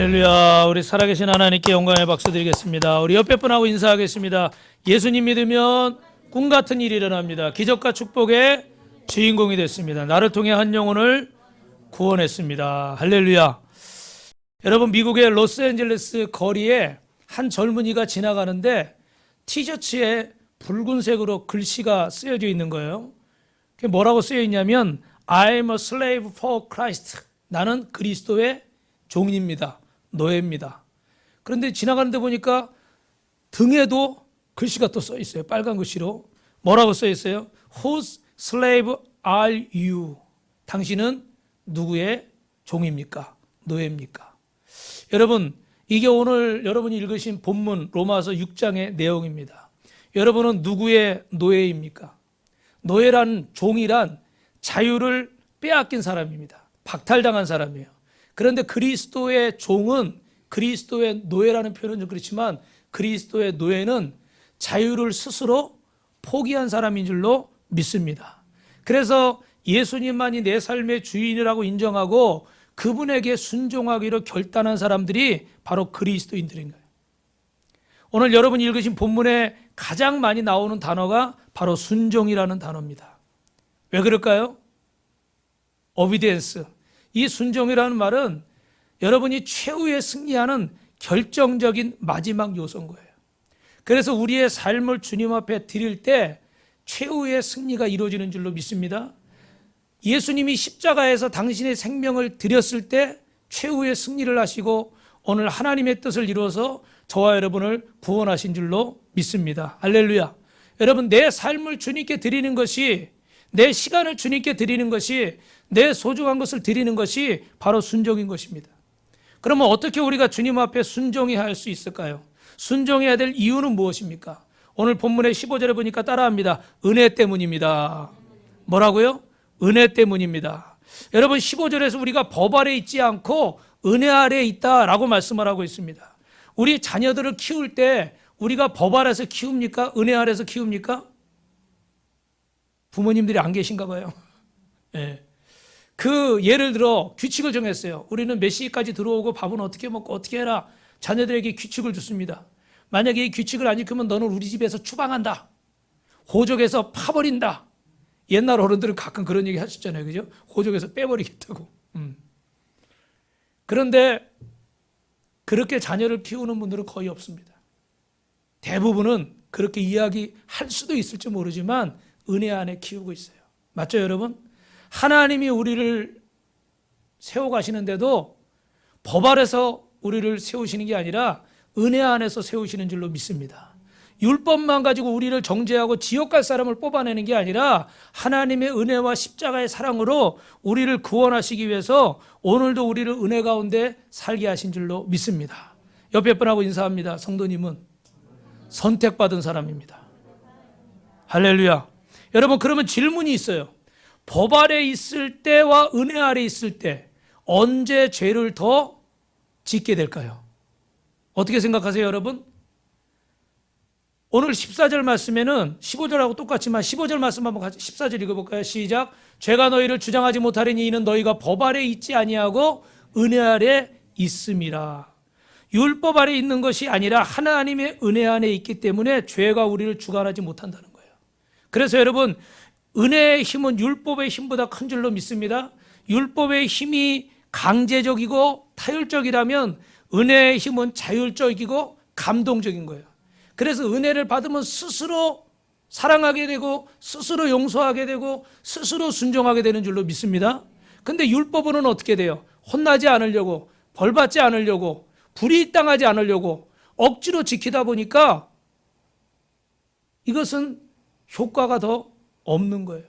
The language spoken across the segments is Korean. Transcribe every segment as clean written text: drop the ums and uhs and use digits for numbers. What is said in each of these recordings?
할렐루야. 우리 살아계신 하나님께 영광의 박수 드리겠습니다. 우리 옆에 분하고 인사하겠습니다. 예수님 믿으면 꿈 같은 일이 일어납니다. 기적과 축복의 주인공이 됐습니다. 나를 통해 한 영혼을 구원했습니다. 할렐루야. 여러분, 미국의 로스앤젤레스 거리에 한 젊은이가 지나가는데 티셔츠에 붉은색으로 글씨가 쓰여져 있는 거예요. 그게 뭐라고 쓰여 있냐면 I'm a slave for Christ. 나는 그리스도의 종입니다. 노예입니다. 그런데 지나가는데 보니까 등에도 글씨가 또 써 있어요. 빨간 글씨로. 뭐라고 써 있어요? Whose slave are you? 당신은 누구의 종입니까? 노예입니까? 여러분, 이게 오늘 여러분이 읽으신 본문 로마서 6장의 내용입니다. 여러분은 누구의 노예입니까? 노예란, 종이란 자유를 빼앗긴 사람입니다. 박탈당한 사람이에요. 그런데 그리스도의 종은, 그리스도의 노예라는 표현은 좀 그렇지만 그리스도의 노예는 자유를 스스로 포기한 사람인 줄로 믿습니다. 그래서 예수님만이 내 삶의 주인이라고 인정하고 그분에게 순종하기로 결단한 사람들이 바로 그리스도인들인 거예요. 오늘 여러분이 읽으신 본문에 가장 많이 나오는 단어가 바로 순종이라는 단어입니다. 왜 그럴까요? obedience. 이 순종이라는 말은 여러분이 최후의 승리하는 결정적인 마지막 요소인 거예요. 그래서 우리의 삶을 주님 앞에 드릴 때 최후의 승리가 이루어지는 줄로 믿습니다. 예수님이 십자가에서 당신의 생명을 드렸을 때 최후의 승리를 하시고 오늘 하나님의 뜻을 이루어서 저와 여러분을 구원하신 줄로 믿습니다. 할렐루야. 여러분, 내 삶을 주님께 드리는 것이, 내 시간을 주님께 드리는 것이, 내 소중한 것을 드리는 것이 바로 순종인 것입니다. 그러면 어떻게 우리가 주님 앞에 순종해야 할 수 있을까요? 순종해야 될 이유는 무엇입니까? 오늘 본문의 15절에 보니까 따라합니다. 은혜 때문입니다. 뭐라고요? 은혜 때문입니다. 여러분, 15절에서 우리가 법 아래 있지 않고 은혜 아래 있다라고 말씀을 하고 있습니다. 우리 자녀들을 키울 때 우리가 법 아래서 키웁니까? 은혜 아래서 키웁니까? 부모님들이 안 계신가 봐요. 네. 그 예를 들어 규칙을 정했어요. 우리는 몇 시까지 들어오고 밥은 어떻게 먹고 어떻게 해라. 자녀들에게 규칙을 줬습니다. 만약에 이 규칙을 안 지키면 너는 우리 집에서 추방한다. 호적에서 파버린다. 옛날 어른들은 가끔 그런 얘기 하셨잖아요. 그죠? 호적에서 빼버리겠다고. 그런데 그렇게 자녀를 키우는 분들은 거의 없습니다. 대부분은 그렇게 이야기할 수도 있을지 모르지만 은혜 안에 키우고 있어요. 맞죠, 여러분? 하나님이 우리를 세워가시는데도 법 아래서 우리를 세우시는 게 아니라 은혜 안에서 세우시는 줄로 믿습니다. 율법만 가지고 우리를 정죄하고 지옥 갈 사람을 뽑아내는 게 아니라 하나님의 은혜와 십자가의 사랑으로 우리를 구원하시기 위해서 오늘도 우리를 은혜 가운데 살게 하신 줄로 믿습니다. 옆에 분하고 인사합니다. 성도님은 선택받은 사람입니다. 할렐루야. 여러분, 그러면 질문이 있어요. 법 아래 있을 때와 은혜 아래 있을 때 언제 죄를 더 짓게 될까요? 어떻게 생각하세요, 여러분? 오늘 14절 말씀에는 15절하고 똑같지만 15절 말씀 한번 같이 14절 읽어볼까요? 시작. 죄가 너희를 주장하지 못하리니 이는 너희가 법 아래 있지 아니하고 은혜 아래 있음이라. 율법 아래 있는 것이 아니라 하나님의 은혜 안에 있기 때문에 죄가 우리를 주관하지 못한다는 거예요. 그래서 여러분, 은혜의 힘은 율법의 힘보다 큰 줄로 믿습니다. 율법의 힘이 강제적이고 타율적이라면 은혜의 힘은 자율적이고 감동적인 거예요. 그래서 은혜를 받으면 스스로 사랑하게 되고 스스로 용서하게 되고 스스로 순종하게 되는 줄로 믿습니다. 근데 율법은 어떻게 돼요? 혼나지 않으려고, 벌받지 않으려고, 불이익당하지 않으려고 억지로 지키다 보니까 이것은 효과가 더 없는 거예요.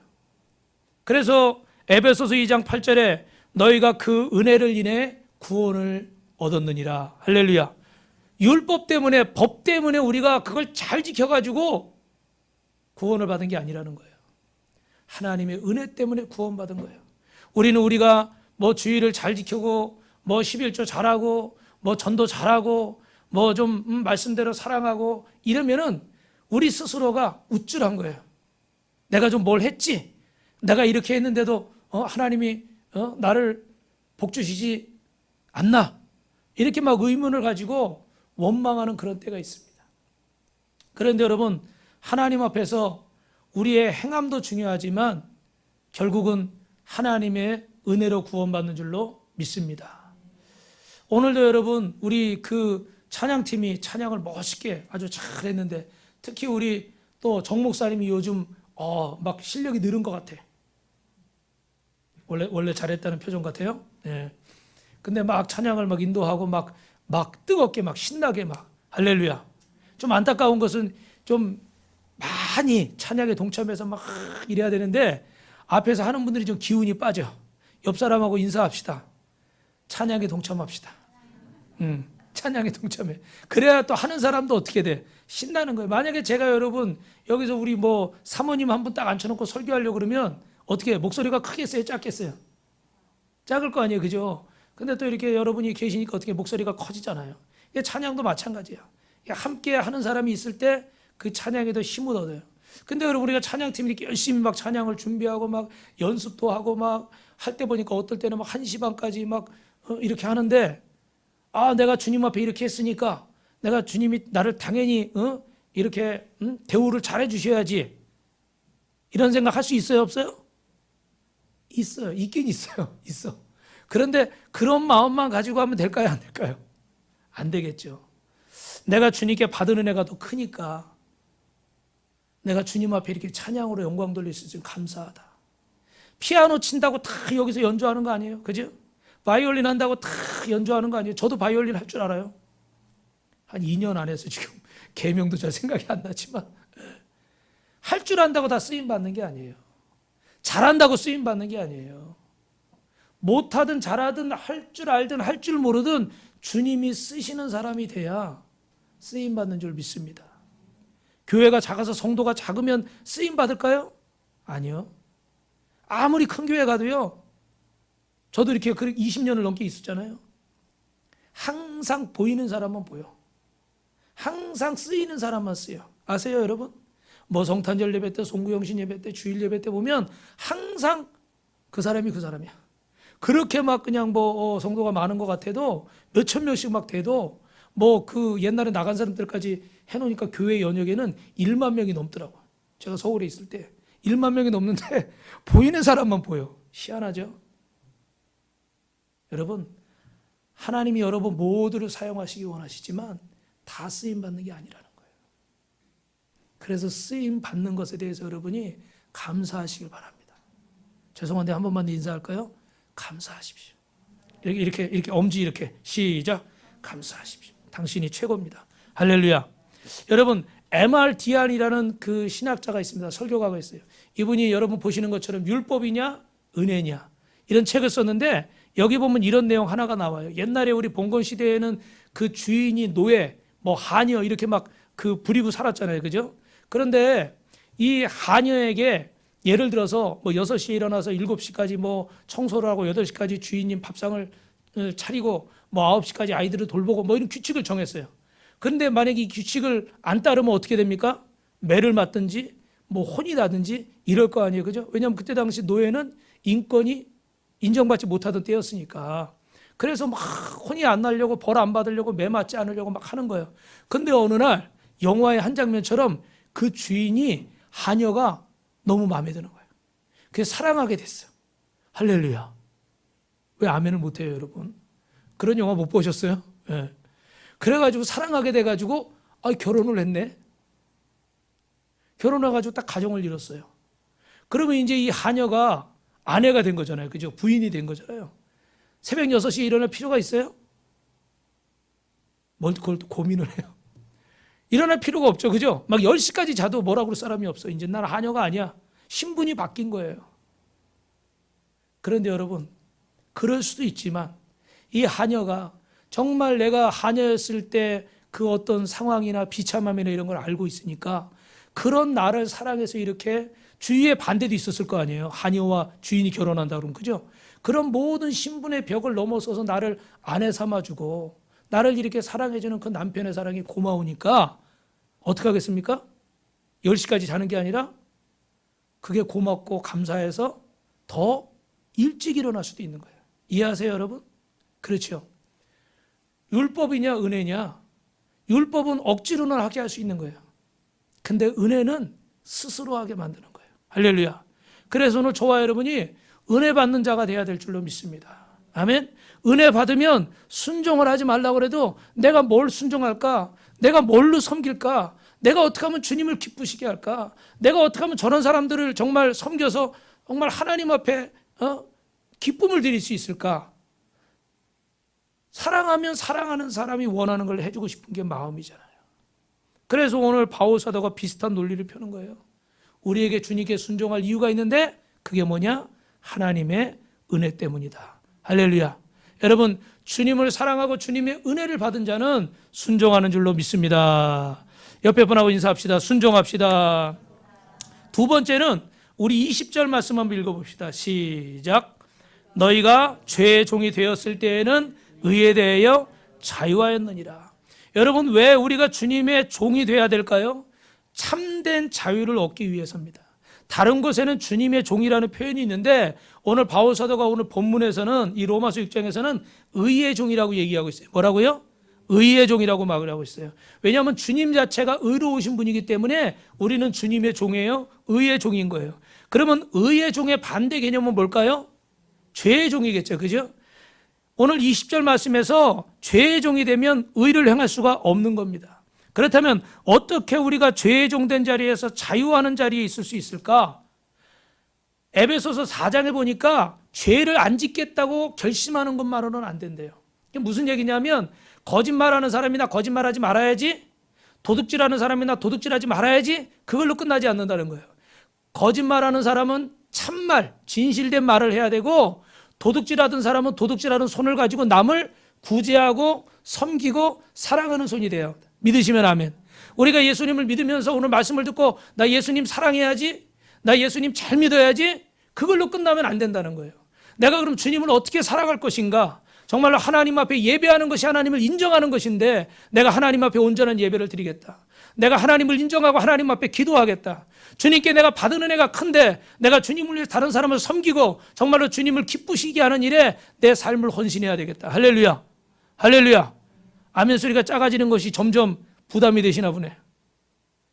그래서 에베소서 2장 8절에 너희가 그 은혜를 인해 구원을 얻었느니라. 할렐루야. 율법 때문에, 법 때문에 우리가 그걸 잘 지켜가지고 구원을 받은 게 아니라는 거예요. 하나님의 은혜 때문에 구원받은 거예요. 우리는 우리가 뭐 주의를 잘 지키고 뭐 11조 잘하고 뭐 전도 잘하고 뭐 좀 말씀대로 사랑하고 이러면은 우리 스스로가 우쭐한 거예요. 내가 좀 뭘 했지? 내가 이렇게 했는데도 하나님이 나를 복 주시지 않나? 이렇게 막 의문을 가지고 원망하는 그런 때가 있습니다. 그런데 여러분, 하나님 앞에서 우리의 행함도 중요하지만 결국은 하나님의 은혜로 구원받는 줄로 믿습니다. 오늘도 여러분, 우리 그 찬양팀이 찬양을 멋있게 아주 잘했는데, 특히 우리 또 정 목사님이 요즘 막 실력이 늘은 것 같아. 원래 잘했다는 표정 같아요. 네. 근데 막 찬양을 막 인도하고 막 뜨겁게 막 신나게 막 할렐루야. 좀 안타까운 것은 좀 많이 찬양에 동참해서 막 이래야 되는데 앞에서 하는 분들이 좀 기운이 빠져. 옆 사람하고 인사합시다. 찬양에 동참합시다. 찬양에 동참해. 그래야 또 하는 사람도 어떻게 돼? 신나는 거예요. 만약에 제가 여러분 여기서 우리 뭐 사모님 한 분 딱 앉혀놓고 설교하려고 그러면 어떻게 해요? 목소리가 크겠어요? 작겠어요? 작을 거 아니에요, 그죠? 근데 또 이렇게 여러분이 계시니까 어떻게 목소리가 커지잖아요. 찬양도 마찬가지야. 함께 하는 사람이 있을 때 그 찬양에도 힘을 얻어요. 근데 여러분 우리가 찬양팀이 이렇게 열심히 막 찬양을 준비하고 막 연습도 하고 막 할 때 보니까 어떨 때는 막 1시 반까지 막 이렇게 하는데 내가 주님 앞에 이렇게 했으니까 내가 주님이 나를 당연히 이렇게 대우를 잘해 주셔야지. 이런 생각 할 수 있어요, 없어요? 있어요. 있긴 있어요. 있어. 그런데 그런 마음만 가지고 하면 될까요, 안 될까요? 안 되겠죠. 내가 주님께 받은 은혜가 더 크니까 내가 주님 앞에 이렇게 찬양으로 영광 돌릴 수 있으면 감사하다. 피아노 친다고 다 여기서 연주하는 거 아니에요? 그죠? 바이올린 한다고 다 연주하는 거 아니에요? 저도 바이올린 할 줄 알아요. 한 2년 안 해서 지금 개명도 잘 생각이 안 나지만 할 줄 안다고 다 쓰임 받는 게 아니에요. 잘한다고 쓰임 받는 게 아니에요. 못하든 잘하든 할 줄 알든 할 줄 모르든 주님이 쓰시는 사람이 돼야 쓰임 받는 줄 믿습니다. 교회가 작아서 성도가 작으면 쓰임 받을까요? 아니요. 아무리 큰 교회 가도요. 저도 이렇게 20년을 넘게 있었잖아요. 항상 보이는 사람만 보여. 항상 쓰이는 사람만 쓰여. 아세요, 여러분? 뭐 성탄절 예배 때, 송구영신 예배 때, 주일 예배 때 보면 항상 그 사람이 그 사람이야. 그렇게 막 그냥 뭐 성도가 많은 것 같아도 몇천 명씩 막 돼도 뭐 그 옛날에 나간 사람들까지 해놓으니까 교회 연역에는 1만 명이 넘더라고요. 제가 서울에 있을 때 1만 명이 넘는데 보이는 사람만 보여. 희한하죠? 여러분, 하나님이 여러분 모두를 사용하시기 원하시지만 다 쓰임 받는 게 아니라는 거예요. 그래서 쓰임 받는 것에 대해서 여러분이 감사하시길 바랍니다. 죄송한데 한 번만 인사할까요? 감사하십시오. 이렇게 엄지 이렇게 시작. 감사하십시오. 당신이 최고입니다. 할렐루야. 여러분 M.R. 디안이라는 그 신학자가 있습니다. 설교가가 있어요. 이분이 여러분 보시는 것처럼 율법이냐 은혜냐 이런 책을 썼는데 여기 보면 이런 내용 하나가 나와요. 옛날에 우리 봉건 시대에는 그 주인이 노예, 뭐 하녀 이렇게 막 그 부리고 살았잖아요. 그죠? 그런데 이 하녀에게 예를 들어서 뭐 6시에 일어나서 7시까지 뭐 청소를 하고 8시까지 주인님 밥상을 차리고 뭐 9시까지 아이들을 돌보고 뭐 이런 규칙을 정했어요. 그런데 만약에 이 규칙을 안 따르면 어떻게 됩니까? 매를 맞든지 뭐 혼이 나든지 이럴 거 아니에요. 그죠? 왜냐하면 그때 당시 노예는 인권이 인정받지 못하던 때였으니까. 그래서 막 혼이 안 나려고 벌 안 받으려고 매 맞지 않으려고 막 하는 거예요. 근데 어느 날 영화의 한 장면처럼 그 주인이 하녀가 너무 마음에 드는 거예요. 그래서 사랑하게 됐어요. 할렐루야. 왜 아멘을 못해요, 여러분? 그런 영화 못 보셨어요? 네. 그래가지고 사랑하게 돼가지고 결혼을 했네. 결혼해가지고 딱 가정을 이뤘어요. 그러면 이제 이 하녀가 아내가 된 거잖아요. 그죠? 부인이 된 거잖아요. 새벽 6시에 일어날 필요가 있어요? 뭘 그걸 또 고민을 해요. 일어날 필요가 없죠. 그죠? 막 10시까지 자도 뭐라고 그럴 사람이 없어. 이제 나는 하녀가 아니야. 신분이 바뀐 거예요. 그런데 여러분, 그럴 수도 있지만 이 하녀가 정말 내가 하녀였을 때 그 어떤 상황이나 비참함이나 이런 걸 알고 있으니까 그런 나를 사랑해서 이렇게 주위에 반대도 있었을 거 아니에요. 하녀와 주인이 결혼한다 그러면. 그죠? 그런 모든 신분의 벽을 넘어서서 나를 아내 삼아주고 나를 이렇게 사랑해주는 그 남편의 사랑이 고마우니까 어떻게 하겠습니까? 10시까지 자는 게 아니라 그게 고맙고 감사해서 더 일찍 일어날 수도 있는 거예요. 이해하세요, 여러분? 그렇죠. 율법이냐 은혜냐? 율법은 억지로는 하게 할 수 있는 거예요. 근데 은혜는 스스로 하게 만드는 거예요. 할렐루야. 그래서 오늘 저와 여러분이 은혜 받는 자가 돼야 될 줄로 믿습니다. 아멘. 은혜 받으면 순종을 하지 말라고 해도 내가 뭘 순종할까? 내가 뭘로 섬길까? 내가 어떻게 하면 주님을 기쁘시게 할까? 내가 어떻게 하면 저런 사람들을 정말 섬겨서 정말 하나님 앞에 기쁨을 드릴 수 있을까? 사랑하면 사랑하는 사람이 원하는 걸 해주고 싶은 게 마음이잖아요. 그래서 오늘 바울 사도가 비슷한 논리를 펴는 거예요. 우리에게 주님께 순종할 이유가 있는데 그게 뭐냐? 하나님의 은혜 때문이다. 할렐루야. 여러분, 주님을 사랑하고 주님의 은혜를 받은 자는 순종하는 줄로 믿습니다. 옆에 분하고 인사합시다. 순종합시다. 두 번째는 우리 20절 말씀 한번 읽어봅시다. 시작. 너희가 죄의 종이 되었을 때에는 의에 대하여 자유하였느니라. 여러분, 왜 우리가 주님의 종이 되어야 될까요? 참된 자유를 얻기 위해서입니다. 다른 곳에는 주님의 종이라는 표현이 있는데 오늘 바울 사도가 오늘 본문에서는 이 로마서 6장에서는 의의 종이라고 얘기하고 있어요. 뭐라고요? 의의 종이라고 말을 하고 있어요. 왜냐하면 주님 자체가 의로우신 분이기 때문에 우리는 주님의 종이에요. 의의 종인 거예요. 그러면 의의 종의 반대 개념은 뭘까요? 죄의 종이겠죠. 그죠? 오늘 20절 말씀에서 죄의 종이 되면 의를 행할 수가 없는 겁니다. 그렇다면 어떻게 우리가 죄의 종된 자리에서 자유하는 자리에 있을 수 있을까? 에베소서 4장에 보니까 죄를 안 짓겠다고 결심하는 것만으로는 안 된대요. 이게 무슨 얘기냐면 거짓말하는 사람이나 거짓말하지 말아야지, 도둑질하는 사람이나 도둑질하지 말아야지, 그걸로 끝나지 않는다는 거예요. 거짓말하는 사람은 참말, 진실된 말을 해야 되고, 도둑질하던 사람은 도둑질하는 손을 가지고 남을 구제하고 섬기고 사랑하는 손이 돼요. 믿으시면 아멘. 우리가 예수님을 믿으면서 오늘 말씀을 듣고 나 예수님 사랑해야지, 나 예수님 잘 믿어야지, 그걸로 끝나면 안 된다는 거예요. 내가 그럼 주님을 어떻게 살아갈 것인가? 정말로 하나님 앞에 예배하는 것이 하나님을 인정하는 것인데 내가 하나님 앞에 온전한 예배를 드리겠다. 내가 하나님을 인정하고 하나님 앞에 기도하겠다. 주님께 내가 받은 은혜가 큰데 내가 주님을 위해 다른 사람을 섬기고 정말로 주님을 기쁘시게 하는 일에 내 삶을 헌신해야 되겠다. 할렐루야. 할렐루야. 아멘 소리가 작아지는 것이 점점 부담이 되시나 보네.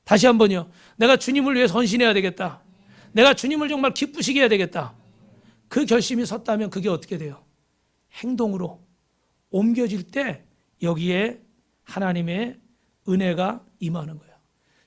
다시 한번요. 내가 주님을 위해 헌신해야 되겠다. 내가 주님을 정말 기쁘시게 해야 되겠다. 그 결심이 섰다면 그게 어떻게 돼요? 행동으로 옮겨질 때 여기에 하나님의 은혜가 임하는 거예요.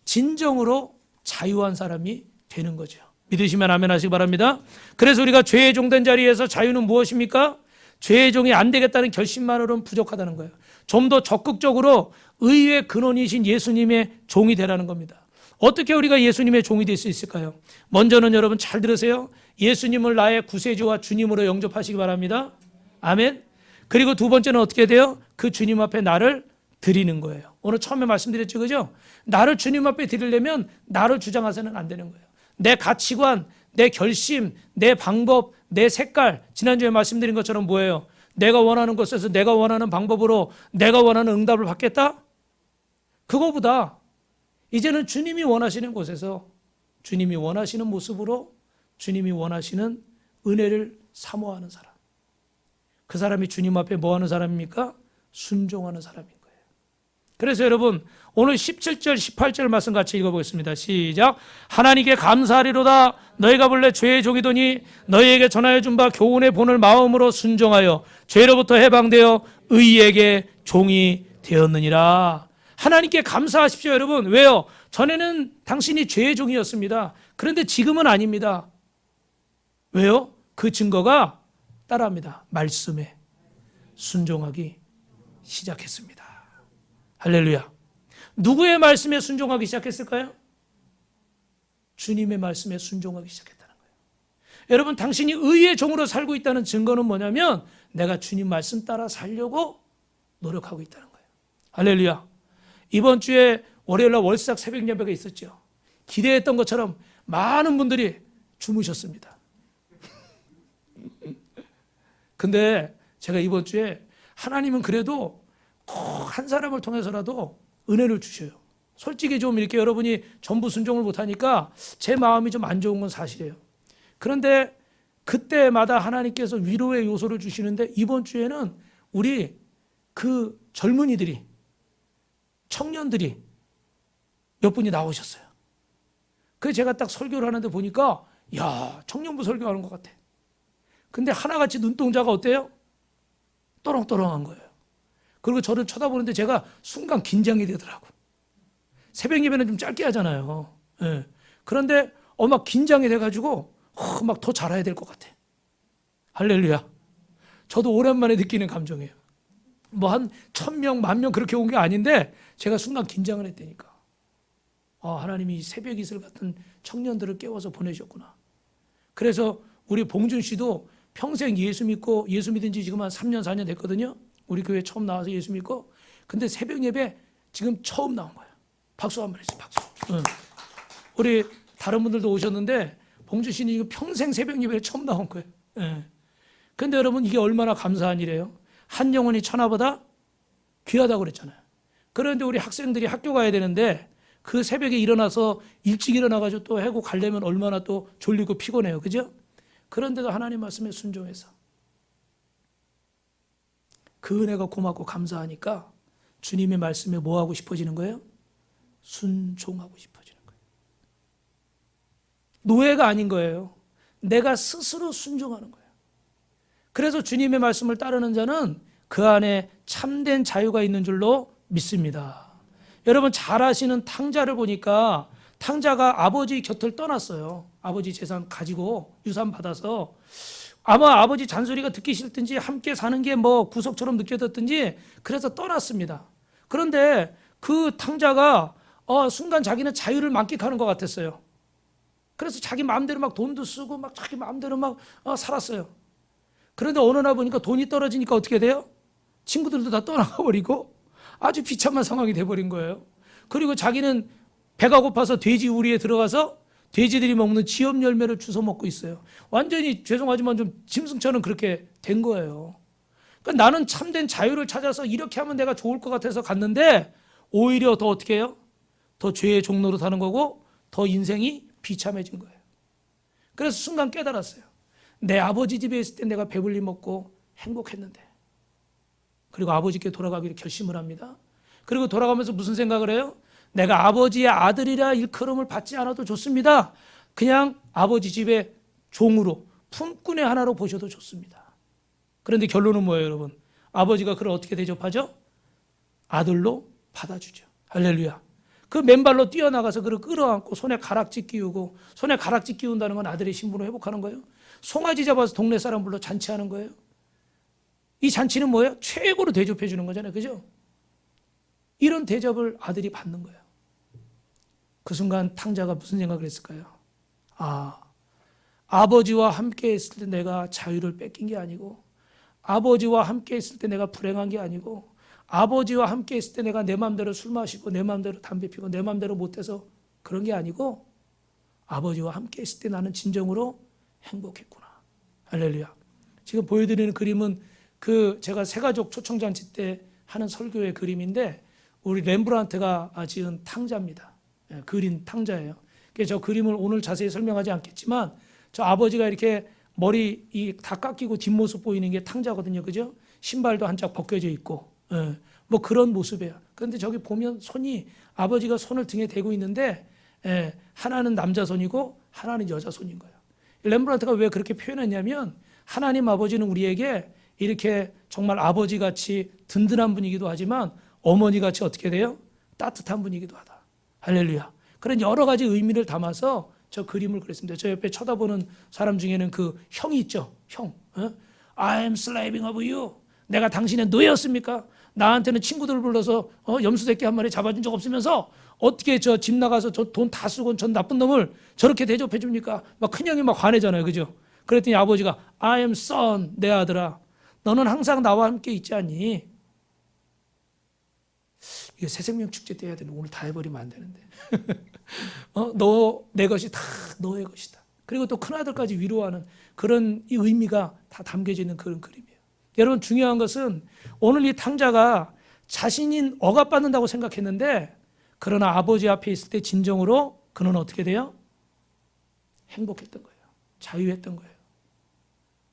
진정으로 자유한 사람이 되는 거죠. 믿으시면 아멘 하시기 바랍니다. 그래서 우리가 죄의 종된 자리에서 자유는 무엇입니까? 죄의 종이 안 되겠다는 결심만으로는 부족하다는 거예요. 좀 더 적극적으로 의의 근원이신 예수님의 종이 되라는 겁니다. 어떻게 우리가 예수님의 종이 될 수 있을까요? 먼저는 여러분 잘 들으세요. 예수님을 나의 구세주와 주님으로 영접하시기 바랍니다. 아멘. 그리고 두 번째는 어떻게 돼요? 그 주님 앞에 나를 드리는 거예요. 오늘 처음에 말씀드렸죠, 그죠? 나를 주님 앞에 드리려면 나를 주장해서는 안 되는 거예요. 내 가치관, 내 결심, 내 방법, 내 색깔, 지난주에 말씀드린 것처럼 뭐예요? 내가 원하는 곳에서 내가 원하는 방법으로 내가 원하는 응답을 받겠다? 그거보다 이제는 주님이 원하시는 곳에서 주님이 원하시는 모습으로 주님이 원하시는 은혜를 사모하는 사람. 그 사람이 주님 앞에 뭐 하는 사람입니까? 순종하는 사람인 거예요. 그래서 여러분 오늘 17절 18절 말씀 같이 읽어보겠습니다. 시작. 하나님께 감사하리로다. 너희가 본래 죄의 종이더니 너희에게 전하여 준 바 교훈의 본을 마음으로 순종하여 죄로부터 해방되어 의에게 종이 되었느니라. 하나님께 감사하십시오 여러분. 왜요? 전에는 당신이 죄의 종이었습니다. 그런데 지금은 아닙니다. 왜요? 그 증거가 따라합니다. 말씀에 순종하기 시작했습니다. 할렐루야. 누구의 말씀에 순종하기 시작했을까요? 주님의 말씀에 순종하기 시작했다는 거예요. 여러분 당신이 의의 종으로 살고 있다는 증거는 뭐냐면 내가 주님 말씀 따라 살려고 노력하고 있다는 거예요. 할렐루야. 이번 주에 월요일날 월삭 새벽 예배가 있었죠. 기대했던 것처럼 많은 분들이 주무셨습니다. 근데 제가 이번 주에 하나님은 그래도 꼭 한 사람을 통해서라도 은혜를 주셔요. 솔직히 좀 이렇게 여러분이 전부 순종을 못하니까 제 마음이 좀 안 좋은 건 사실이에요. 그런데 그때마다 하나님께서 위로의 요소를 주시는데 이번 주에는 우리 그 젊은이들이, 청년들이 몇 분이 나오셨어요. 그래서 제가 딱 설교를 하는데 보니까 야, 청년부 설교하는 것 같아. 근데 하나같이 눈동자가 어때요? 또렁또렁한 거예요. 그리고 저를 쳐다보는데 제가 순간 긴장이 되더라고. 새벽 예배는 좀 짧게 하잖아요. 예. 그런데 막 긴장이 돼가지고 막 더 잘해야 될 것 같아. 할렐루야. 저도 오랜만에 느끼는 감정이에요. 뭐 한 1000명, 10,000명 그렇게 온 게 아닌데 제가 순간 긴장을 했다니까. 하나님이 새벽 이슬 같은 청년들을 깨워서 보내셨구나. 그래서 우리 봉준 씨도 평생 예수 믿고, 예수 믿은 지 지금 한 3년, 4년 됐거든요. 우리 교회 처음 나와서 예수 믿고. 근데 새벽 예배 지금 처음 나온 거예요. 박수 한번 해주세요. 박수. 응. 우리 다른 분들도 오셨는데 봉준 씨는 지금 평생 새벽 예배에 처음 나온 거예요. 예. 근데 여러분 이게 얼마나 감사한 일이에요. 한 영혼이 천하보다 귀하다고 그랬잖아요. 그런데 우리 학생들이 학교 가야 되는데 그 새벽에 일어나서 일찍 일어나가지고 또 하고 가려면 얼마나 또 졸리고 피곤해요. 그죠? 그런데도 하나님 말씀에 순종해서 그 은혜가 고맙고 감사하니까 주님의 말씀에 뭐 하고 싶어지는 거예요? 순종하고 싶어지는 거예요. 노예가 아닌 거예요. 내가 스스로 순종하는 거예요. 그래서 주님의 말씀을 따르는 자는 그 안에 참된 자유가 있는 줄로 믿습니다. 여러분 잘 아시는 탕자를 보니까 탕자가 아버지 곁을 떠났어요. 아버지 재산 가지고 유산 받아서 아마 아버지 잔소리가 듣기 싫든지 함께 사는 게 뭐 구속처럼 느껴졌든지 그래서 떠났습니다. 그런데 그 탕자가 순간 자기는 자유를 만끽하는 것 같았어요. 그래서 자기 마음대로 막 돈도 쓰고 막 자기 마음대로 막 살았어요. 그런데 어느 날 보니까 돈이 떨어지니까 어떻게 돼요? 친구들도 다 떠나가 버리고 아주 비참한 상황이 돼버린 거예요. 그리고 자기는 배가 고파서 돼지 우리에 들어가서 돼지들이 먹는 지엽 열매를 주워 먹고 있어요. 완전히 죄송하지만 좀 짐승처럼 그렇게 된 거예요. 그러니까 나는 참된 자유를 찾아서 이렇게 하면 내가 좋을 것 같아서 갔는데 오히려 더 어떻게 해요? 더 죄의 종로로 사는 거고 더 인생이 비참해진 거예요. 그래서 순간 깨달았어요. 내 아버지 집에 있을 때 내가 배불리 먹고 행복했는데 그리고 아버지께 돌아가기로 결심을 합니다. 그리고 돌아가면서 무슨 생각을 해요? 내가 아버지의 아들이라 일컬음을 받지 않아도 좋습니다. 그냥 아버지 집의 종으로 품꾼의 하나로 보셔도 좋습니다. 그런데 결론은 뭐예요, 여러분? 아버지가 그를 어떻게 대접하죠? 아들로 받아주죠. 할렐루야. 그 맨발로 뛰어나가서 그를 끌어안고 손에 가락지 끼우고, 손에 가락지 끼운다는 건 아들의 신분을 회복하는 거예요. 송아지 잡아서 동네 사람 불러 잔치하는 거예요. 이 잔치는 뭐예요? 최고로 대접해 주는 거잖아요. 그죠? 이런 대접을 아들이 받는 거예요. 그 순간 탕자가 무슨 생각을 했을까요? 아버지와 함께 있을 때 내가 자유를 뺏긴 게 아니고, 아버지와 함께 있을 때 내가 불행한 게 아니고, 아버지와 함께 있을 때 내가 내 마음대로 술 마시고 내 마음대로 담배 피고 내 마음대로 못해서 그런 게 아니고, 아버지와 함께 있을 때 나는 진정으로 행복했구나. 할렐루야. 지금 보여드리는 그림은 제가 새가족 초청잔치 때 하는 설교의 그림인데 우리 렘브란트가 지은 탕자입니다. 그린 탕자예요. 그래서 저 그림을 오늘 자세히 설명하지 않겠지만 저 아버지가 이렇게 머리 다 깎이고 뒷모습 보이는 게 탕자거든요. 그죠? 신발도 한 짝 벗겨져 있고 뭐 그런 모습이에요. 그런데 저기 보면 손이 아버지가 손을 등에 대고 있는데 하나는 남자 손이고 하나는 여자 손인 거예요. 렘브란트가 왜 그렇게 표현했냐면 하나님 아버지는 우리에게 이렇게 정말 아버지같이 든든한 분이기도 하지만 어머니같이 어떻게 돼요? 따뜻한 분이기도 하다. 할렐루야. 그런 여러 가지 의미를 담아서 저 그림을 그렸습니다. 저 옆에 쳐다보는 사람 중에는 그 형이 있죠. 형. I am slaving of you. 내가 당신의 노예였습니까? 나한테는 친구들을 불러서 염소새끼 한 마리 잡아준 적 없으면서 어떻게 저 집 나가서 저 돈 다 쓰고 전 나쁜 놈을 저렇게 대접해 줍니까? 막 큰형이 막 화내잖아요. 그죠? 그랬더니 아버지가 I am son, 내 아들아. 너는 항상 나와 함께 있지 않니? 이게 새생명 축제 때 해야 되는데 오늘 다 해버리면 안 되는데. 너 내 것이 다 너의 것이다. 그리고 또 큰아들까지 위로하는 그런 이 의미가 다 담겨져 있는 그런 그림이에요. 여러분 중요한 것은 오늘 이 탕자가 자신이 억압받는다고 생각했는데 그러나 아버지 앞에 있을 때 진정으로 그는 어떻게 돼요? 행복했던 거예요. 자유했던 거예요.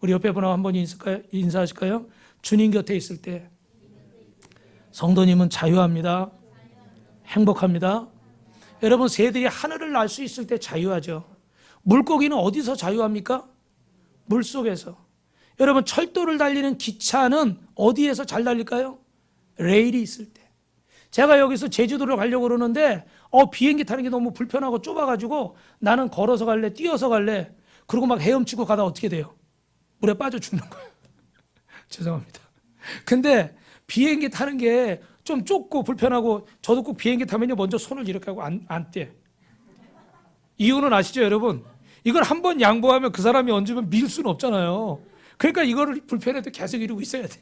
우리 옆에 분하고 한번 인사하실까요? 주님 곁에 있을 때 성도님은 자유합니다. 행복합니다. 여러분, 새들이 하늘을 날 수 있을 때 자유하죠. 물고기는 어디서 자유합니까? 물속에서. 여러분, 철도를 달리는 기차는 어디에서 잘 달릴까요? 레일이 있을 때. 제가 여기서 제주도를 가려고 그러는데 비행기 타는 게 너무 불편하고 좁아가지고 나는 걸어서 갈래, 뛰어서 갈래. 그리고 막 헤엄치고 가다 어떻게 돼요? 물에 빠져 죽는 거예요. 죄송합니다. 근데 비행기 타는 게 좀 좁고 불편하고, 저도 꼭 비행기 타면요 먼저 손을 이렇게 하고 안 떼. 이유는 아시죠, 여러분? 이걸 한번 양보하면 그 사람이 얹으면 밀 수는 없잖아요. 그러니까 이거를 불편해도 계속 이러고 있어야 돼.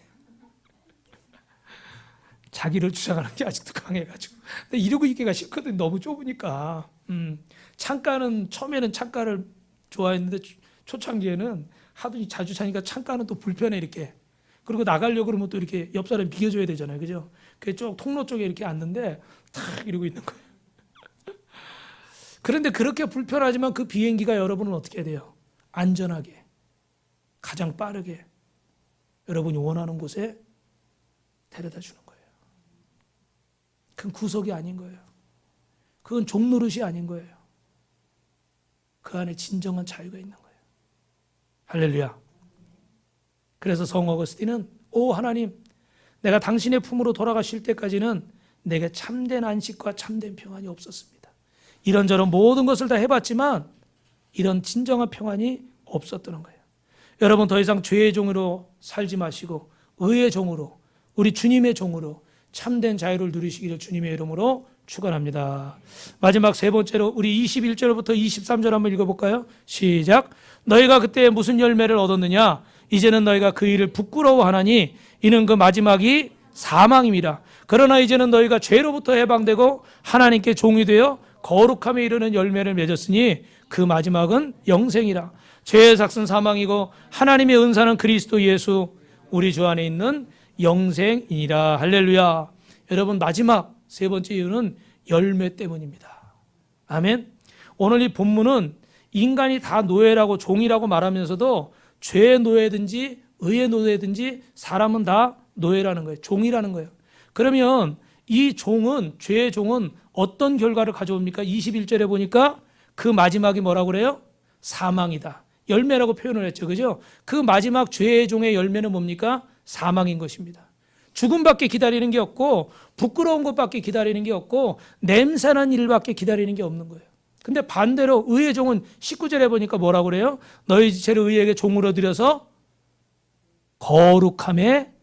자기를 주장하는 게 아직도 강해가지고. 근데 이러고 있기가 싫거든. 너무 좁으니까. 창가는 처음에는 창가를 좋아했는데 초창기에는 하도 자주 차니까 창가는 또 불편해 이렇게. 그리고 나가려고 그러면 또 이렇게 옆 사람 비켜줘야 되잖아요, 그죠? 그 쪽 통로 쪽에 이렇게 앉는데 탁 이러고 있는 거예요. 그런데 그렇게 불편하지만 그 비행기가 여러분은 어떻게 해야 돼요? 안전하게, 가장 빠르게 여러분이 원하는 곳에 데려다 주는 거예요. 그건 구속이 아닌 거예요. 그건 종노릇이 아닌 거예요. 그 안에 진정한 자유가 있는 거예요. 할렐루야. 그래서 성 어거스틴은 오 하나님, 내가 당신의 품으로 돌아가실 때까지는 내게 참된 안식과 참된 평안이 없었습니다. 이런저런 모든 것을 다 해봤지만 이런 진정한 평안이 없었던 거예요. 여러분, 더 이상 죄의 종으로 살지 마시고 의의 종으로, 우리 주님의 종으로 참된 자유를 누리시기를 주님의 이름으로 축원합니다. 마지막 세 번째로 우리 21절부터 23절 한번 읽어볼까요? 시작. 너희가 그때 무슨 열매를 얻었느냐? 이제는 너희가 그 일을 부끄러워하나니 이는 그 마지막이 사망임이라. 그러나 이제는 너희가 죄로부터 해방되고 하나님께 종이 되어 거룩함에 이르는 열매를 맺었으니 그 마지막은 영생이라. 죄의 삭은 사망이고 하나님의 은사는 그리스도 예수 우리 주 안에 있는 영생이니라. 할렐루야. 여러분, 마지막 세 번째 이유는 열매 때문입니다. 아멘. 오늘 이 본문은 인간이 다 노예라고 종이라고 말하면서도 죄의 노예든지 의의 노예든지 사람은 다 노예라는 거예요. 종이라는 거예요. 그러면 이 종은, 죄의 종은 어떤 결과를 가져옵니까? 21절에 보니까 그 마지막이 뭐라고 그래요? 사망이다. 열매라고 표현을 했죠. 그죠? 그 마지막 죄의 종의 열매는 뭡니까? 사망인 것입니다. 죽음밖에 기다리는 게 없고 부끄러운 것밖에 기다리는 게 없고 냄새난 일밖에 기다리는 게 없는 거예요. 근데 반대로 의의 종은 19절에 보니까 뭐라고 그래요? 너희 지체를 의에게 종으로 들여서 거룩함에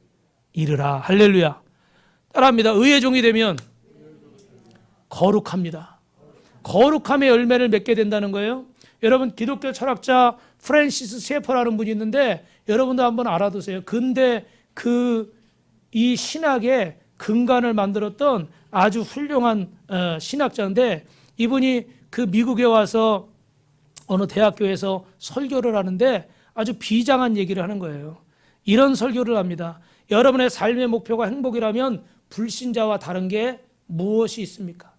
이르라. 할렐루야. 따라합니다. 의의 종이 되면 거룩합니다. 거룩함의 열매를 맺게 된다는 거예요. 여러분, 기독교 철학자 프랜시스 세퍼라는 분이 있는데 여러분도 한번 알아두세요. 근데 이 신학의 근간을 만들었던 아주 훌륭한 신학자인데, 이분이 그 미국에 와서 어느 대학교에서 설교를 하는데 아주 비장한 얘기를 하는 거예요. 이런 설교를 합니다. 여러분의 삶의 목표가 행복이라면 불신자와 다른 게 무엇이 있습니까?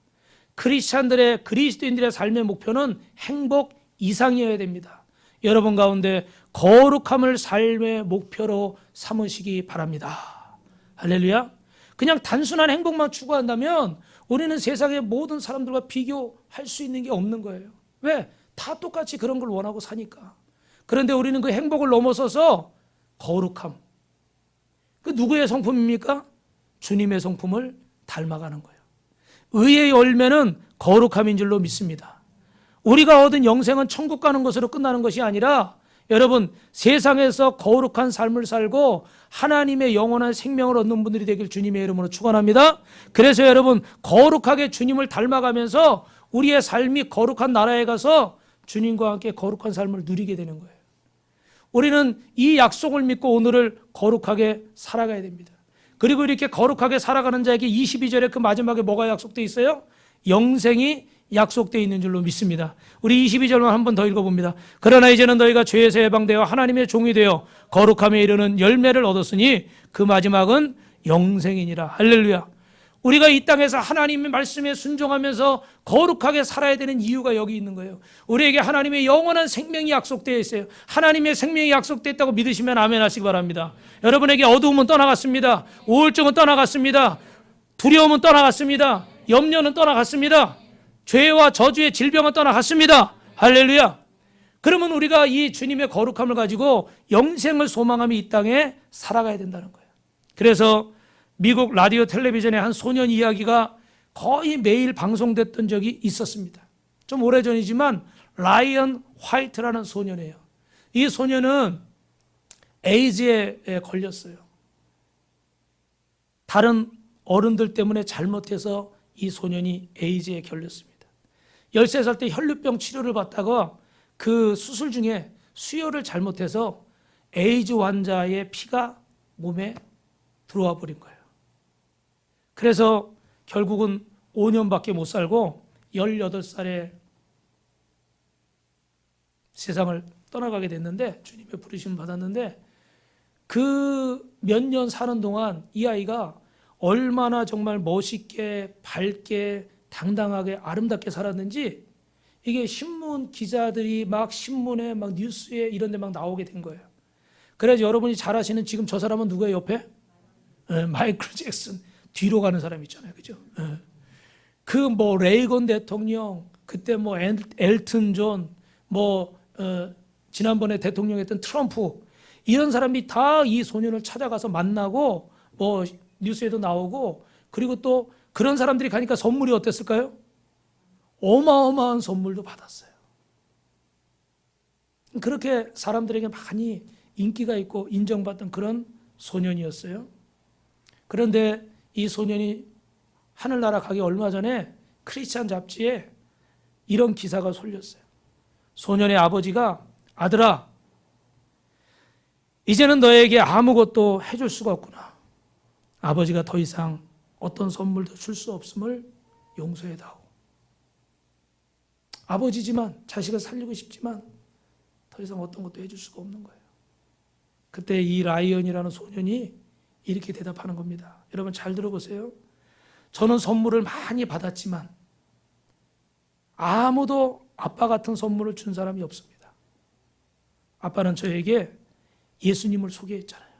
그리스도인들의 삶의 목표는 행복 이상이어야 됩니다. 여러분 가운데 거룩함을 삶의 목표로 삼으시기 바랍니다. 할렐루야. 그냥 단순한 행복만 추구한다면 우리는 세상의 모든 사람들과 비교할 수 있는 게 없는 거예요. 왜? 다 똑같이 그런 걸 원하고 사니까. 그런데 우리는 그 행복을 넘어서서 거룩함. 그 누구의 성품입니까? 주님의 성품을 닮아가는 거예요. 의의 열매는 거룩함인 줄로 믿습니다. 우리가 얻은 영생은 천국 가는 것으로 끝나는 것이 아니라 여러분, 세상에서 거룩한 삶을 살고 하나님의 영원한 생명을 얻는 분들이 되길 주님의 이름으로 축원합니다. 그래서 여러분, 거룩하게 주님을 닮아가면서 우리의 삶이 거룩한 나라에 가서 주님과 함께 거룩한 삶을 누리게 되는 거예요. 우리는 이 약속을 믿고 오늘을 거룩하게 살아가야 됩니다. 그리고 이렇게 거룩하게 살아가는 자에게 22절에 그 마지막에 뭐가 약속되어 있어요? 영생이 약속되어 있는 줄로 믿습니다. 우리 22절만 한 번 더 읽어봅니다. 그러나 이제는 너희가 죄에서 해방되어 하나님의 종이 되어 거룩함에 이르는 열매를 얻었으니 그 마지막은 영생이니라. 할렐루야. 우리가 이 땅에서 하나님의 말씀에 순종하면서 거룩하게 살아야 되는 이유가 여기 있는 거예요. 우리에게 하나님의 영원한 생명이 약속되어 있어요. 하나님의 생명이 약속됐다고 믿으시면 아멘 하시기 바랍니다. 여러분에게 어두움은 떠나갔습니다. 우울증은 떠나갔습니다. 두려움은 떠나갔습니다. 염려는 떠나갔습니다. 죄와 저주의 질병은 떠나갔습니다. 할렐루야. 그러면 우리가 이 주님의 거룩함을 가지고 영생을 소망하며 이 땅에 살아가야 된다는 거예요. 그래서 미국 라디오 텔레비전의 한 소년 이야기가 거의 매일 방송됐던 적이 있었습니다. 좀 오래전이지만 라이언 화이트라는 소년이에요. 이 소년은 에이즈에 걸렸어요. 다른 어른들 때문에 잘못해서 이 소년이 에이즈에 걸렸습니다. 13살 때 혈류병 치료를 받다가 그 수술 중에 수혈을 잘못해서 에이즈 환자의 피가 몸에 들어와 버린 거예요. 그래서 결국은 5년밖에 못 살고 18살에 세상을 떠나가게 됐는데, 주님의 부르심을 받았는데, 그 몇 년 사는 동안 이 아이가 얼마나 정말 멋있게 밝게 당당하게 아름답게 살았는지 이게 신문 기자들이 막 신문에 막 뉴스에 이런 데 막 나오게 된 거예요. 그래서 여러분이 잘 아시는 지금 저 사람은 누구예요 옆에? 마이클 잭슨 뒤로 가는 사람 있잖아요. 그죠? 그 뭐 레이건 대통령, 그때 뭐 엘튼 존, 지난번에 대통령 했던 트럼프, 이런 사람이 다 이 소년을 찾아가서 만나고 뭐 뉴스에도 나오고, 그리고 또 그런 사람들이 가니까 선물이 어땠을까요? 어마어마한 선물도 받았어요. 그렇게 사람들에게 많이 인기가 있고 인정받던 그런 소년이었어요. 그런데 이 소년이 하늘나라 가기 얼마 전에 크리스찬 잡지에 이런 기사가 쏠렸어요. 소년의 아버지가, 아들아, 이제는 너에게 아무것도 해줄 수가 없구나. 아버지가 더 이상 어떤 선물도 줄 수 없음을 용서해다오. 아버지지만, 자식을 살리고 싶지만 더 이상 어떤 것도 해줄 수가 없는 거예요. 그때 이 라이언이라는 소년이 이렇게 대답하는 겁니다. 여러분 잘 들어보세요. 저는 선물을 많이 받았지만 아무도 아빠 같은 선물을 준 사람이 없습니다. 아빠는 저에게 예수님을 소개했잖아요.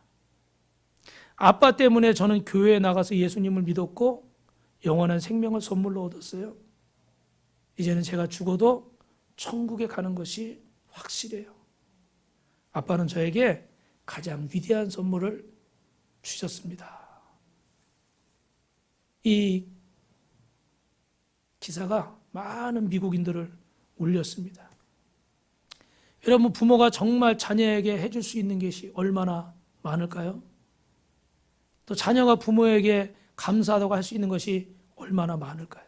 아빠 때문에 저는 교회에 나가서 예수님을 믿었고 영원한 생명을 선물로 얻었어요. 이제는 제가 죽어도 천국에 가는 것이 확실해요. 아빠는 저에게 가장 위대한 선물을 주셨습니다. 이 기사가 많은 미국인들을 울렸습니다. 여러분, 부모가 정말 자녀에게 해줄 수 있는 것이 얼마나 많을까요? 또 자녀가 부모에게 감사하다고 할 수 있는 것이 얼마나 많을까요?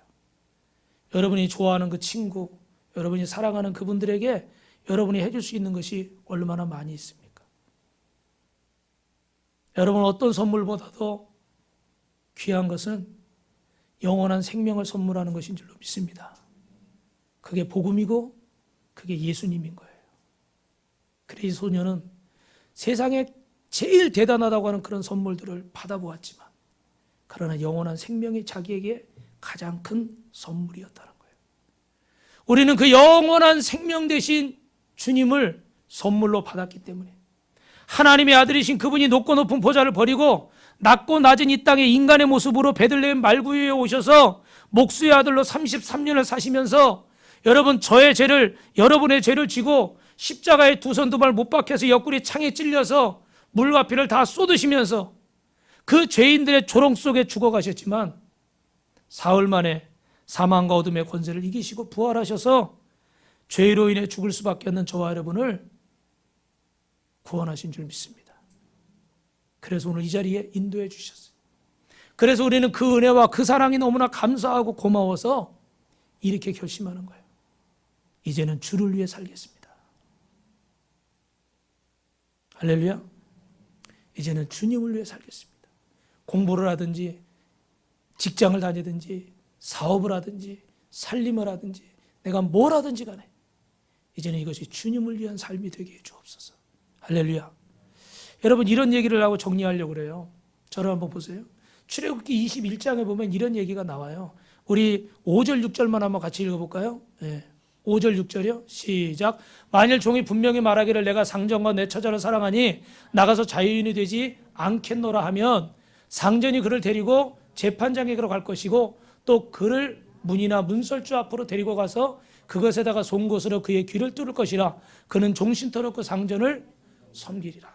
여러분이 좋아하는 그 친구, 여러분이 사랑하는 그분들에게 여러분이 해줄 수 있는 것이 얼마나 많이 있습니까? 여러분, 어떤 선물보다도 귀한 것은 영원한 생명을 선물하는 것인 줄로 믿습니다. 그게 복음이고 그게 예수님인 거예요. 그래서 이 소년은 세상에 제일 대단하다고 하는 그런 선물들을 받아보았지만, 그러나 영원한 생명이 자기에게 가장 큰 선물이었다는 거예요. 우리는 그 영원한 생명 되신 주님을 선물로 받았기 때문에, 하나님의 아들이신 그분이 높고 높은 보좌를 버리고 낮고 낮은 이 땅에 인간의 모습으로 베들레헴 말구유에 오셔서 목수의 아들로 33년을 사시면서 여러분 저의 죄를, 여러분의 죄를 지고 십자가에 두 손 두 발 못 박혀서 옆구리 창에 찔려서 물과 피를 다 쏟으시면서 그 죄인들의 조롱 속에 죽어가셨지만 사흘 만에 사망과 어둠의 권세를 이기시고 부활하셔서 죄로 인해 죽을 수밖에 없는 저와 여러분을 구원하신 줄 믿습니다. 그래서 오늘 이 자리에 인도해 주셨어요. 그래서 우리는 그 은혜와 그 사랑이 너무나 감사하고 고마워서 이렇게 결심하는 거예요. 이제는 주를 위해 살겠습니다. 할렐루야. 이제는 주님을 위해 살겠습니다. 공부를 하든지 직장을 다니든지 사업을 하든지 살림을 하든지 내가 뭘 하든지 간에 이제는 이것이 주님을 위한 삶이 되게 해 주옵소서. 할렐루야. 여러분, 이런 얘기를 하고 정리하려고 그래요. 저를 한번 보세요. 출애굽기 21장에 보면 이런 얘기가 나와요. 우리 5절 6절만 한번 같이 읽어볼까요? 네. 5절 6절이요. 시작. 만일 종이 분명히 말하기를 내가 상전과 내 처자를 사랑하니 나가서 자유인이 되지 않겠노라 하면 상전이 그를 데리고 재판장에게로 갈 것이고 또 그를 문이나 문설주 앞으로 데리고 가서 그것에다가 송곳으로 그의 귀를 뚫을 것이라. 그는 종신토록 그 상전을 섬기리라.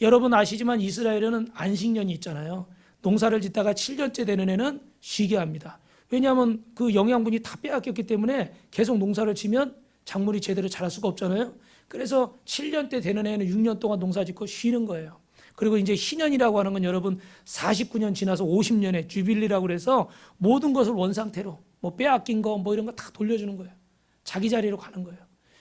여러분 아시지만 이스라엘에는 안식년이 있잖아요. 농사를 짓다가 7년째 되는 해는 쉬게 합니다. 왜냐하면 그 영양분이 다 빼앗겼기 때문에 계속 농사를 지면 작물이 제대로 자랄 수가 없잖아요. 그래서 7년째 되는 해는 6년 동안 농사 짓고 쉬는 거예요. 그리고 이제 희년이라고 하는 건 여러분 49년 지나서 50년의 주빌리라고 그래서 모든 것을 원상태로 뭐 빼앗긴 거 뭐 이런 거 다 돌려주는 거예요. 자기 자리로 가는 거예요.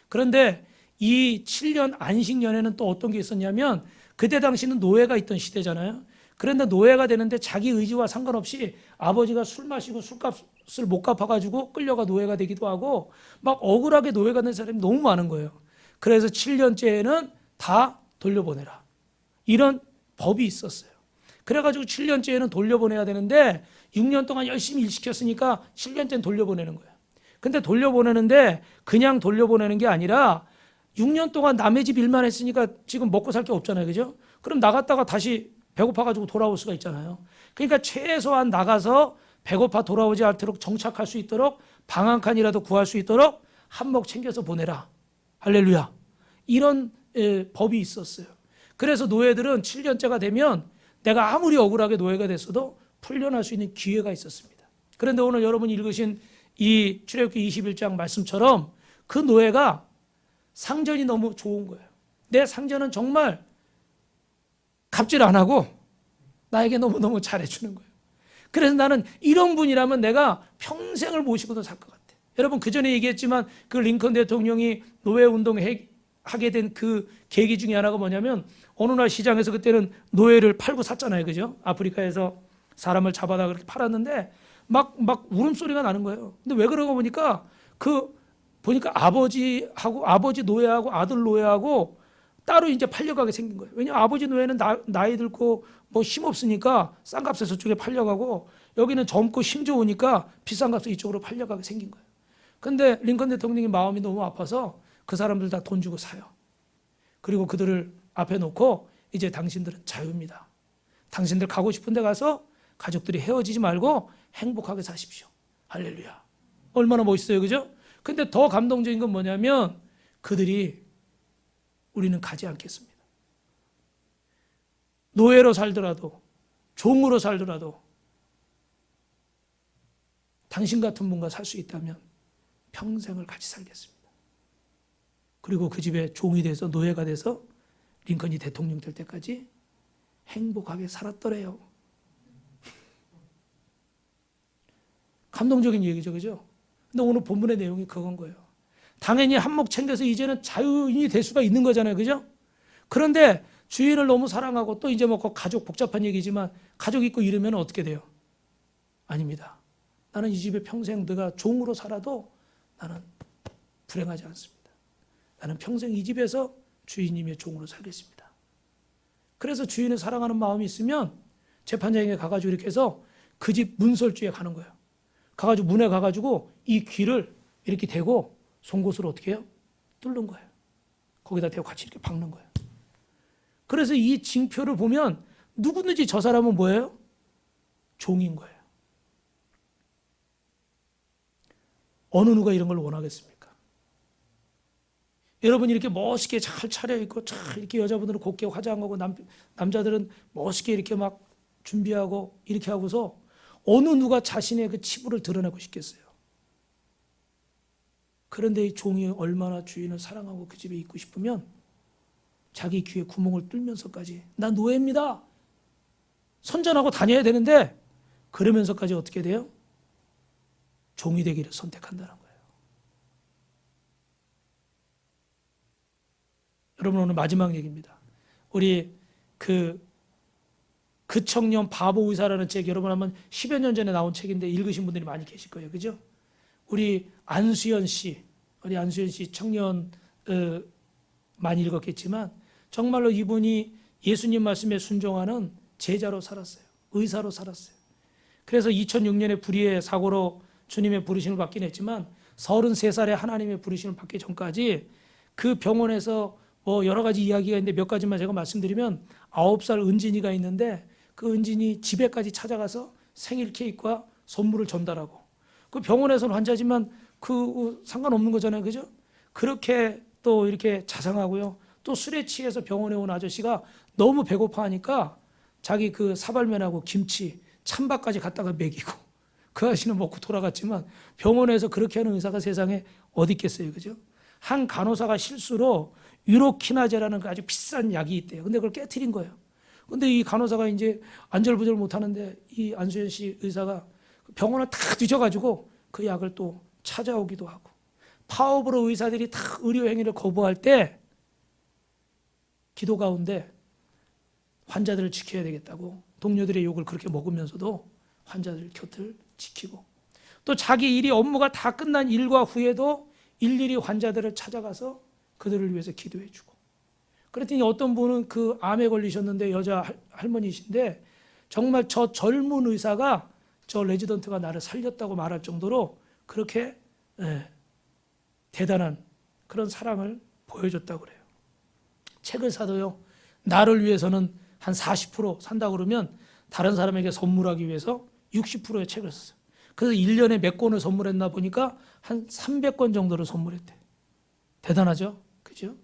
그런데 이 7년 안식년에는 또 어떤 게 있었냐면 그때 당시는 노예가 있던 시대잖아요. 그런데 노예가 되는데 자기 의지와 상관없이 아버지가 술 마시고 술값을 못 갚아가지고 끌려가 노예가 되기도 하고 막 억울하게 노예가 된 사람이 너무 많은 거예요. 그래서 7년째에는 다 돌려보내라. 이런 법이 있었어요. 그래가지고 7년째에는 돌려보내야 되는데 6년 동안 열심히 일 시켰으니까 7년째는 돌려보내는 거예요. 근데 돌려보내는데 그냥 돌려보내는 게 아니라 6년 동안 남의 집 일만 했으니까 지금 먹고 살 게 없잖아요. 그죠? 그럼 나갔다가 다시 배고파가지고 돌아올 수가 있잖아요. 그러니까 최소한 나가서 배고파 돌아오지 않도록 정착할 수 있도록 방 한 칸이라도 구할 수 있도록 한몫 챙겨서 보내라. 할렐루야. 이런 법이 있었어요. 그래서 노예들은 7년째가 되면 내가 아무리 억울하게 노예가 됐어도 풀려날 수 있는 기회가 있었습니다. 그런데 오늘 여러분이 읽으신 이 출애굽기 21장 말씀처럼 그 노예가 상전이 너무 좋은 거예요. 내 상전은 정말 갑질 안 하고 나에게 너무너무 잘해주는 거예요. 그래서 나는 이런 분이라면 내가 평생을 모시고도 살 것 같아. 여러분 그 전에 얘기했지만 그 링컨 대통령이 노예운동 하게 된 그 계기 중에 하나가 뭐냐면 어느 날 시장에서 그때는 노예를 팔고 샀잖아요. 그죠? 아프리카에서 사람을 잡아다 그렇게 팔았는데 막 울음소리가 나는 거예요. 근데 왜 그러고 보니까 보니까 아버지 노예하고 아들 노예하고 따로 이제 팔려가게 생긴 거예요. 왜냐하면 아버지 노예는 나이 들고 뭐 힘 없으니까 싼 값에 저쪽에 팔려가고 여기는 젊고 힘 좋으니까 비싼 값에 이쪽으로 팔려가게 생긴 거예요. 근데 링컨 대통령이 마음이 너무 아파서 그 사람들 다 돈 주고 사요. 그리고 그들을 앞에 놓고 이제 당신들은 자유입니다. 당신들 가고 싶은 데 가서 가족들이 헤어지지 말고 행복하게 사십시오. 할렐루야. 얼마나 멋있어요. 그죠? 근데 더 감동적인 건 뭐냐면 그들이 우리는 가지 않겠습니다. 노예로 살더라도 종으로 살더라도 당신 같은 분과 살 수 있다면 평생을 같이 살겠습니다. 그리고 그 집에 종이 돼서 노예가 돼서 링컨이 대통령 될 때까지 행복하게 살았더래요. 감동적인 얘기죠. 그죠? 근데 오늘 본문의 내용이 그건 거예요. 당연히 한몫 챙겨서 이제는 자유인이 될 수가 있는 거잖아요. 그죠? 그런데 주인을 너무 사랑하고 또 이제 뭐 가족 복잡한 얘기지만 가족 있고 이러면 어떻게 돼요? 아닙니다. 나는 이 집에 평생 내가 종으로 살아도 나는 불행하지 않습니다. 나는 평생 이 집에서 주인님의 종으로 살겠습니다. 그래서 주인을 사랑하는 마음이 있으면 재판장에게 가가지고 이렇게 해서 그 집 문설주에 가는 거예요. 가가지고 문에 가가지고 이 귀를 이렇게 대고 송곳으로 어떻게 해요? 뚫는 거예요. 거기다 대고 같이 이렇게 박는 거예요. 그래서 이 징표를 보면 누구든지 저 사람은 뭐예요? 종인 거예요. 어느 누가 이런 걸 원하겠습니까? 여러분이 이렇게 멋있게 잘 차려입고 이렇게 여자분들은 곱게 화장하고 남자들은 멋있게 이렇게 막 준비하고 이렇게 하고서 어느 누가 자신의 그 치부를 드러내고 싶겠어요? 그런데 이 종이 얼마나 주인을 사랑하고 그 집에 있고 싶으면 자기 귀에 구멍을 뚫면서까지 나 노예입니다. 선전하고 다녀야 되는데 그러면서까지 어떻게 돼요? 종이 되기를 선택한다는 거예요. 여러분 오늘 마지막 얘기입니다. 우리 그 청년 바보 의사라는 책 여러분 한번 10여 년 전에 나온 책인데 읽으신 분들이 많이 계실 거예요. 그죠? 우리 안수연 씨 청년 많이 읽었겠지만 정말로 이분이 예수님 말씀에 순종하는 제자로 살았어요. 의사로 살았어요. 그래서 2006년에 불의의 사고로 주님의 부르심을 받긴 했지만 33살에 하나님의 부르심을 받기 전까지 그 병원에서 뭐 여러 가지 이야기가 있는데 몇 가지만 제가 말씀드리면 9살 은진이가 있는데 그 은진이 집에까지 찾아가서 생일 케이크와 선물을 전달하고, 그 병원에서는 환자지만 그 상관없는 거잖아요, 그죠? 그렇게 또 이렇게 자상하고요. 또 술에 취해서 병원에 온 아저씨가 너무 배고파하니까 자기 그 사발면하고 김치, 찬밥까지 갖다가 먹이고, 그 아저씨는 먹고 돌아갔지만 병원에서 그렇게 하는 의사가 세상에 어디 있겠어요, 그죠? 한 간호사가 실수로 유로키나제라는 그 아주 비싼 약이 있대요. 근데 그걸 깨트린 거예요. 근데 이 간호사가 이제 안절부절 못하는데 이 안수현 씨 의사가 병원을 다 뒤져가지고 그 약을 또 찾아오기도 하고, 파업으로 의사들이 다 의료 행위를 거부할 때 기도 가운데 환자들을 지켜야 되겠다고 동료들의 욕을 그렇게 먹으면서도 환자들 곁을 지키고, 또 자기 일이 업무가 다 끝난 일과 후에도 일일이 환자들을 찾아가서 그들을 위해서 기도해주고, 그랬더니 어떤 분은 그 암에 걸리셨는데 여자 할머니이신데 정말 저 젊은 의사가 저 레지던트가 나를 살렸다고 말할 정도로 그렇게 대단한 그런 사랑을 보여줬다고 그래요. 책을 사도요, 나를 위해서는 한 40% 산다고 그러면 다른 사람에게 선물하기 위해서 60%의 책을 샀어요. 그래서 1년에 몇 권을 선물했나 보니까 한 300권 정도를 선물했대. 대단하죠? 그죠?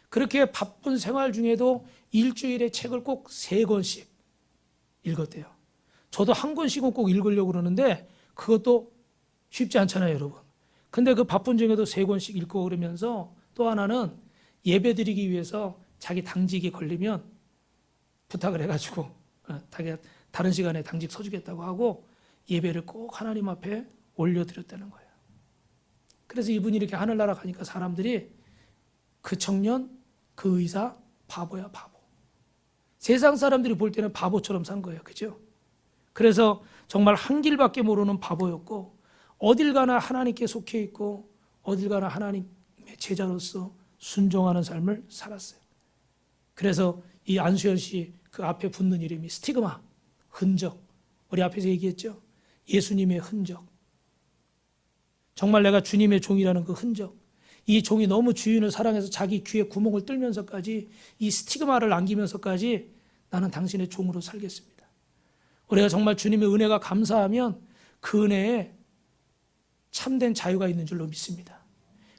그렇게 바쁜 생활 중에도 일주일에 책을 꼭 3권씩 읽었대요. 저도 한 권씩은 꼭 읽으려고 그러는데 그것도 쉽지 않잖아요, 여러분. 근데 그 바쁜 중에도 3권씩 읽고 그러면서 또 하나는 예배 드리기 위해서 자기 당직이 걸리면 부탁을 해가지고 자기가 다른 시간에 당직 서주겠다고 하고 예배를 꼭 하나님 앞에 올려드렸다는 거예요. 그래서 이분이 이렇게 하늘나라 가니까 사람들이 그 청년, 그 의사 바보야, 바보. 세상 사람들이 볼 때는 바보처럼 산 거예요, 그죠? 그래서 정말 한 길밖에 모르는 바보였고, 어딜 가나 하나님께 속해 있고 어딜 가나 하나님의 제자로서 순종하는 삶을 살았어요. 그래서 이 안수현 씨 그 앞에 붙는 이름이 스티그마, 흔적. 우리 앞에서 얘기했죠? 예수님의 흔적. 정말 내가 주님의 종이라는 그 흔적. 이 종이 너무 주인을 사랑해서 자기 귀에 구멍을 뚫면서까지 이 스티그마를 남기면서까지 나는 당신의 종으로 살겠습니다. 우리가 정말 주님의 은혜가 감사하면 그 은혜에 참된 자유가 있는 줄로 믿습니다.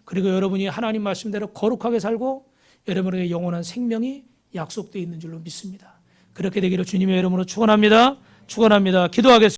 그리고 여러분이 하나님 말씀대로 거룩하게 살고 여러분에게 영원한 생명이 약속되어 있는 줄로 믿습니다. 그렇게 되기를 주님의 이름으로 축원합니다. 축원합니다. 기도하겠습니다.